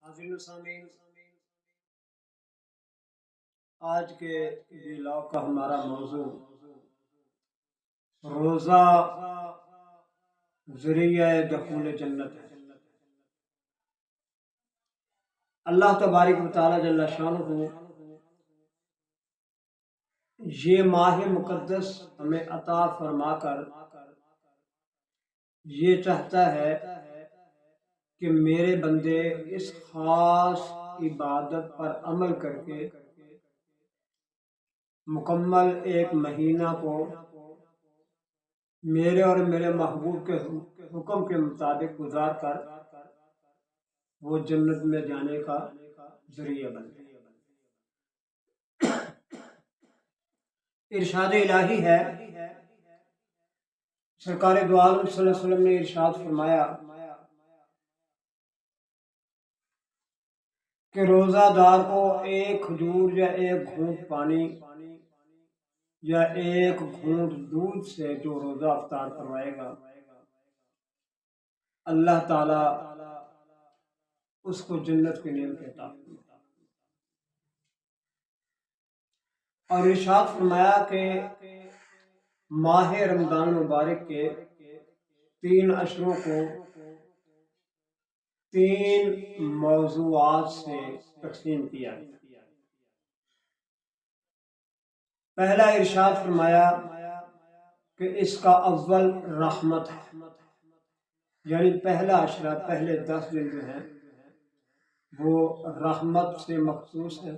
حاضرین و سامعین، آج کے ویلاگ کا ہمارا موضوع روزہ ذریعہ دخول جنت ہے۔ اللہ تبارک و تعالی جل شانہ یہ ماہ مقدس ہمیں عطا فرما کر یہ چاہتا ہے کہ میرے بندے اس خاص عبادت پر عمل کر کے مکمل ایک مہینہ کو میرے اور میرے محبوب کے حکم کے مطابق گزار کر وہ جنت میں جانے کا ذریعہ بن جائے۔ ارشاد الہی ہے، سرکار دو عالم صلی اللہ علیہ وسلم نے ارشاد فرمایا کہ روزہ دار کو ایک کھجور یا ایک گھونٹ پانی یا ایک گھونٹ دودھ سے جو روزہ افطار کروائے گا، اللہ تعالی اس کو جنت کی نعمت عطا فرمائے۔ اور ارشاد فرمایا کہ ماہ رمضان مبارک کے 3 اشروں کو 3 موضوعات سے تقسیم کیا۔ پہلا ارشاد فرمایا کہ اس کا اول رحمت ہے، یعنی پہلا عشرہ، پہلے 10 دن جو ہیں وہ رحمت سے مخصوص ہے،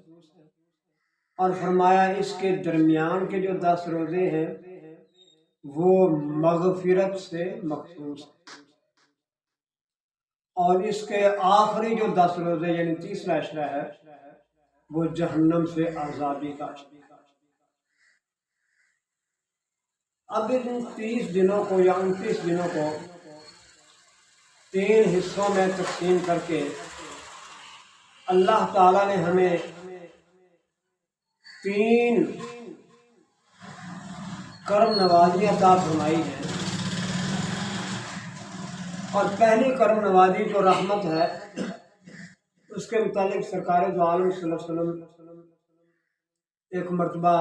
اور فرمایا اس کے درمیان کے جو 10 روزے ہیں وہ مغفرت سے مخصوص ہے، اور اس کے آخری جو 10 روزے یعنی تیسرا عشرہ ہے وہ جہنم سے آزادی کا عشرہ۔ اب ان 30 دنوں کو یا 29 دنوں کو 3 حصوں میں تقسیم کر کے اللہ تعالیٰ نے ہمیں 3 کرم نوازی عطا فرمائی ہے، اور پہلی کرم نوازی جو رحمت ہے اس کے متعلق سرکار دو عالم صلی اللہ علیہ وسلم ایک مرتبہ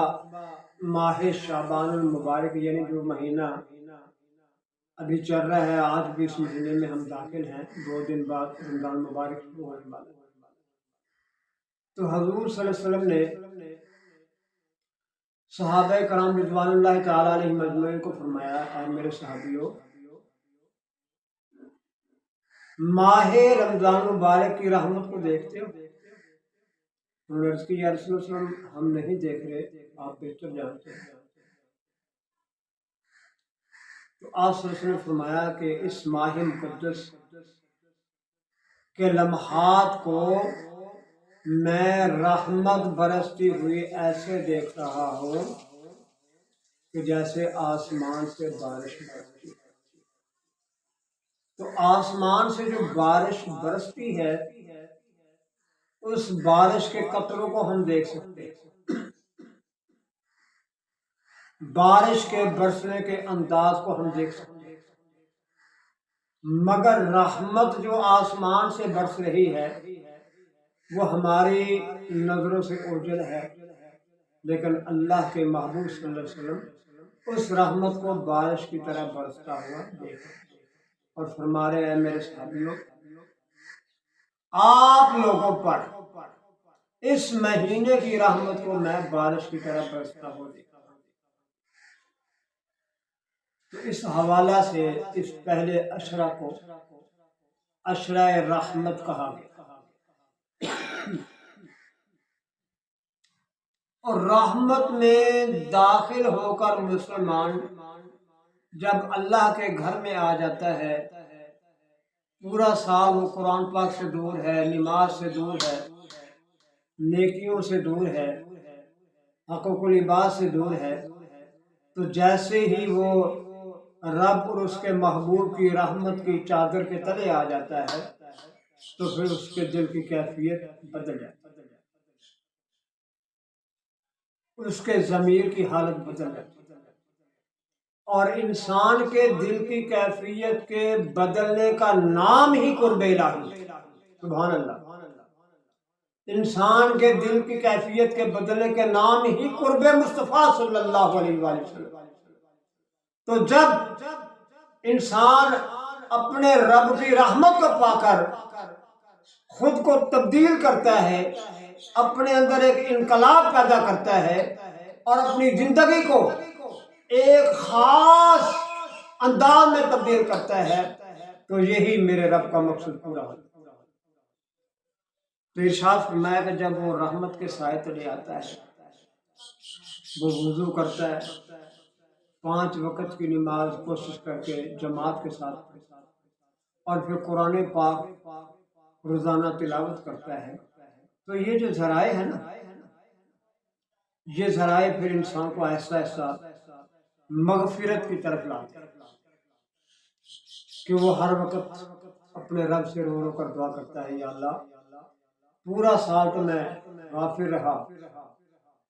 ماہ شعبان المبارک، یعنی جو مہینہ ابھی چل رہا ہے، آج بھی اس مہینے میں ہم داخل ہیں، 2 دن بعد رمضان مبارک شروع ہونے والا ہے، تو حضور صلی اللہ علیہ وسلم نے صحابہ کرام رضوان اللہ تعالی علیہم اجمعین کو فرمایا، اور میرے صحابیوں، ماہ رمضان مبارک کی رحمت کو دیکھتے ہو؟ انہوں نے عرض کی، یا رسول اللہ علیہ وسلم ہم نہیں دیکھ رہے، آپ بہتر جانتے ہیں۔ تو آپ صلی اللہ علیہ وسلم نے فرمایا کہ اس ماہ مقدس کے لمحات کو میں رحمت برستی ہوئی ایسے دیکھ رہا ہوں کہ جیسے آسمان سے بارش برستی ہے۔ تو آسمان سے جو بارش برستی ہے اس بارش کے قطروں کو ہم دیکھ سکتے ہیں، بارش کے برسنے کے انداز کو ہم دیکھ سکتے ہیں، مگر رحمت جو آسمان سے برس رہی ہے وہ ہماری نظروں سے اوجھل ہے، لیکن اللہ کے محبوب صلی اللہ علیہ وسلم اس رحمت کو بارش کی طرح برستا ہوا دیکھ رہے ہیں، اور فرما رہے ہیں، میرے صحابیوں، آپ لوگوں پر اس مہینے کی رحمت کو میں بارش کی طرح برستا ہوا دیکھ رہا ہوں۔ تو اس حوالہ سے اس پہلے عشرہ کو عشرہ رحمت کہا گیا، اور رحمت میں داخل ہو کر مسلمان جب اللہ کے گھر میں آ جاتا ہے، پورا سال وہ قرآن پاک سے دور ہے، نماز سے دور ہے، نیکیوں سے دور ہے، حقوق العباد سے دور ہے، تو جیسے ہی وہ رب اور اس کے محبوب کی رحمت کی چادر کے تلے آ جاتا ہے تو پھر اس کے دل کی کیفیت بدل جاتی ہے، اس کے ضمیر کی حالت بدل جاتی ہے، اور انسان کے دل کی کیفیت کے بدلنے کا نام ہی قرب الہی ہے۔ سبحان اللہ۔ انسان کے دل کی کیفیت کے بدلنے کے نام ہی قرب مصطفیٰ صلی اللہ علیہ وآلہ وسلم۔ تو جب انسان اپنے رب کی رحمت کو پا کر خود کو تبدیل کرتا ہے، اپنے اندر ایک انقلاب پیدا کرتا ہے اور اپنی زندگی کو ایک خاص انداز میں تبدیل کرتا ہے، تو یہی میرے رب کا مقصد پورا ہوتا ہے۔ تو ارشاد فرمایا کہ جب وہ رحمت کے سائے تلے آتا ہے، وہ وضو کرتا ہے، 5 وقت کی نماز کوشش کر کے جماعت کے ساتھ پڑھتا ہے، اور پھر قرآن پاک روزانہ تلاوت کرتا ہے، تو یہ جو ذرائع ہے نا، یہ ذرائع پھر انسان کو ایسا ایسا مغفرت کی طرف لاتے ہیں کہ وہ ہر وقت اپنے رب سے رو رو کر دعا کرتا ہے، یا اللہ پورا سال تو میں غافل رہا،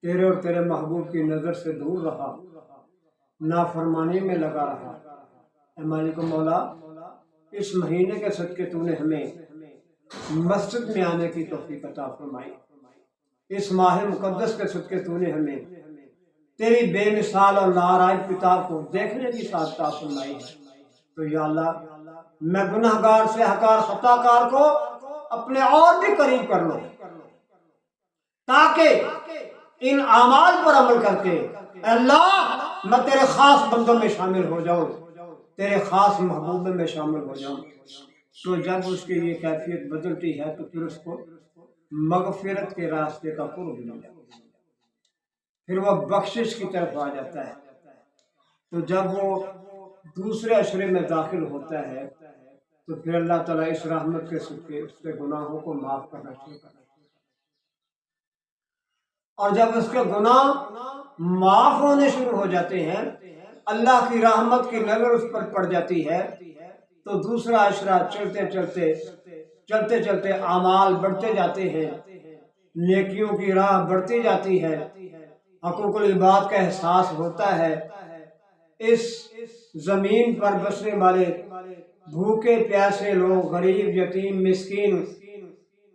تیرے اور تیرے محبوب کی نظر سے دور رہا، نافرمانی میں لگا رہا، اے مالک و مولا اس مہینے کے صدقے تو نے ہمیں مسجد میں آنے کی توفیق عطا فرمائی، اس ماہ مقدس کے صدقے تو نے ہمیں تیری بے مثال اور نارائب کتاب کو دیکھنے کی سعادت عطا فرمائی ہے۔ تو یا اللہ میں گناہ گار سے حقار خطا کار کو اپنے اور بھی قریب کر لوں، تاکہ ان اعمال پر عمل کر کے اے اللہ میں تیرے خاص بندوں میں شامل ہو جاؤں، تیرے خاص محبوب میں شامل ہو جاؤں۔ تو جب اس کی یہ کیفیت بدلتی ہے تو پھر اس کو مغفرت کے راستے کا قرب مل جاتا ہے، پھر وہ بخشش کی طرف آ جاتا ہے۔ تو جب وہ دوسرے عشرے میں داخل ہوتا ہے تو پھر اللہ تعالیٰ اس رحمت کے صدقے اس کے گناہوں کو معاف کرنا شروع کرتا ہے، اور جب اس کے گناہ معاف ہونے شروع ہو جاتے ہیں، اللہ کی رحمت کی نظر اس پر پڑ جاتی ہے، تو دوسرا عشرہ چلتے چلتے اعمال بڑھتے جاتے ہیں، نیکیوں کی راہ بڑھتی جاتی ہے، حقوق العباد کا احساس ہوتا ہے، اس زمین پر بسنے والے بھوکے پیاسے لوگ، غریب یتیم مسکین،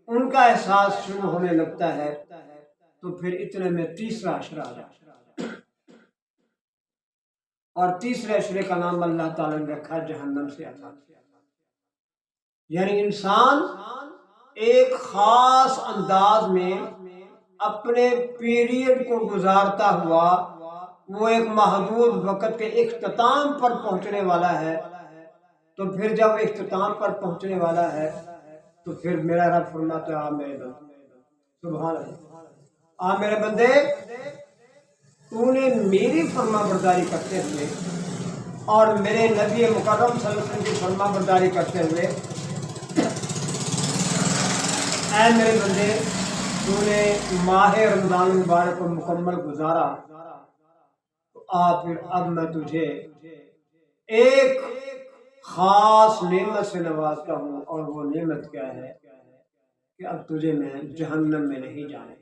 ان کا احساس شروع ہونے لگتا ہے۔ تو پھر اتنے میں تیسرا عشرہ آ جاتا ہے، اور تیسرے عشرے کا نام اللہ تعالیٰ نے رکھا جہنم سے آزاد، یعنی انسان ایک خاص انداز میں اپنے پیریڈ کو گزارتا ہوا وہ ایک محدود وقت کے اختتام پر پہنچنے والا ہے۔ تو پھر جب اختتام پر پہنچنے والا ہے تو پھر میرا رب فرماتا ہے، آ میرے بندے، سبحان اللہ، آ میرے بندے، تو نے میری فرما برداری کرتے ہوئے اور میرے نبی مکرم صلی اللہ علیہ وسلم کی فرما برداری کرتے ہوئے، اے میرے بندے تو نے ماہ رمضان مبارک کو مکمل گزارا، تو پھر اب میں تجھے ایک خاص نعمت سے نوازتا ہوں، اور وہ نعمت کیا ہے کہ اب تجھے میں جہنم میں نہیں جانے۔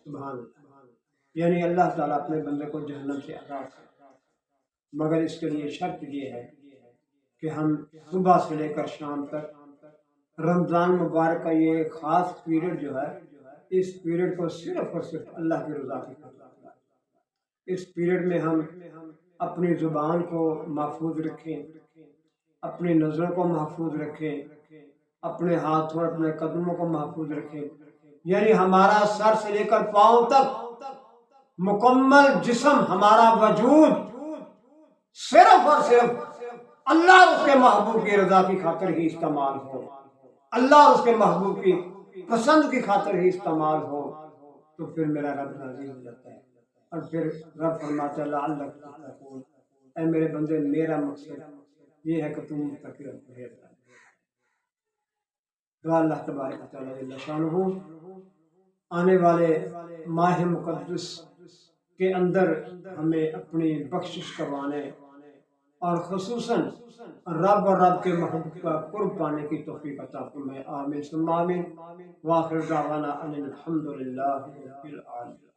سبحان اللہ، یعنی اللہ تعالیٰ اپنے بندے کو جہنم سے آزاد کرتا ہے، مگر اس کے لیے شرط یہ ہے کہ ہم صبح سے لے کر شام تک رمضان مبارک کا یہ خاص پیریڈ جو ہے، اس پیریڈ کو صرف اور صرف اللہ کی رضا کی خاطر، اس پیریڈ میں ہم اپنی زبان کو محفوظ رکھیں، اپنی نظروں کو محفوظ رکھیں، اپنے ہاتھوں اور اپنے قدموں کو محفوظ رکھیں، یعنی ہمارا سر سے لے کر پاؤں تک مکمل جسم، ہمارا وجود صرف اور صرف اللہ اور اس کے محبوب کی رضا کی خاطر ہی استعمال ہو، اللہ اور اس کے محبوب کی پسند کی خاطر ہی استعمال ہو، تو پھر میرا رب راضی ہو جاتا ہے، اور پھر رب فرماتا ہے لعلک تتقون، اے میرے بندے میرا مقصد یہ ہے کہ تم متقی اور پرہیزگار۔ تو اللہ تبارک و تعالیٰ جل شانہ آنے والے ماہ مقدس کے اندر ہمیں اپنی بخشش کروانے اور خصوصاً رب اور رب کے محبوب کا قرب پانے کی توفیق عطا فرمائے، آمین ثم آمین، وآخر دعوانا ان الحمد للہ رب العالمین۔